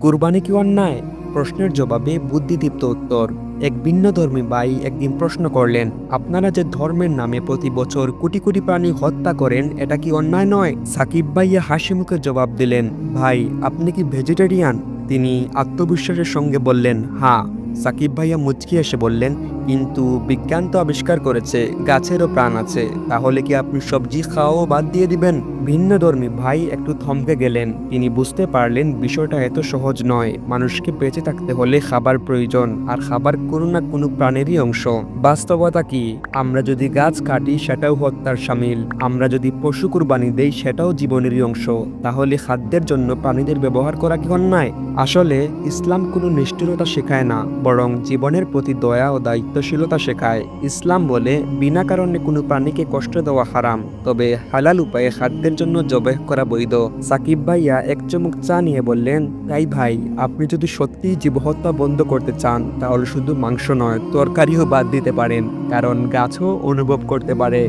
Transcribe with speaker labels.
Speaker 1: কুরবানি কি অন্যায়? প্রশ্নের জবাবে বুদ্ধিদীপ্ত উত্তর। এক ভিন্ন ধর্মী ভাই একদিন প্রশ্ন করলেন, আপনারা যে ধর্মের নামে প্রতি বছর কোটি কোটি প্রাণী হত্যা করেন, এটা কি অন্যায় নয়? সাকিব ভাইয়া হাসি মুখে জবাব দিলেন, ভাই আপনি কি ভেজিটেরিয়ান? তিনি আত্মবিশ্বাসের সঙ্গে বললেন, হ্যাঁ। সাকিব ভাইয়া মুচকি এসে বললেন, কিন্তু বিজ্ঞান তো আবিষ্কার করেছে গাছেরও প্রাণ আছে, তাহলে কি আপনি সবজি খাওয়াও বাদ দিয়ে দিবেন? ভিন্নধর্মী ভাই একটু থমকে গেলেন। তিনি বুঝতে পারলেন বিষয়টা এত সহজ নয়। মানুষকে বেঁচে থাকতে হলে খাবার প্রয়োজন, আর খাবার কোনো না কোনো প্রাণেরই অংশ। বাস্তবতা কি? আমরা যদি গাছ কাটি সেটাও হত্যার শামিল, আমরা যদি পশু কুরবানি দেই সেটাও জীবনেরই অংশ। তাহলে খাদ্যের জন্য প্রাণীদের ব্যবহার করা কি অন্যায়? আসলে ইসলাম কোনো নিষ্ঠুরতা শেখায় না, বরং জীবনের প্রতি দয়া ও দায়িত্বশীলতা শেখায়। ইসলাম বলে বিনা কারণে কোনো প্রাণীকে কষ্ট দেওয়া হারাম, তবে হালাল উপায়ে খাদ্যের জন্য জবাই করা বৈধ। সাকিব ভাইয়া এক চুমুক চা নিয়ে বললেন, তাই ভাই, আপনি যদি সত্যিই জীবহত্যা বন্ধ করতে চান তাহলে শুধু মাংস নয়, তরকারিও বাদ দিতে পারেন, কারণ গাছও অনুভব করতে পারে।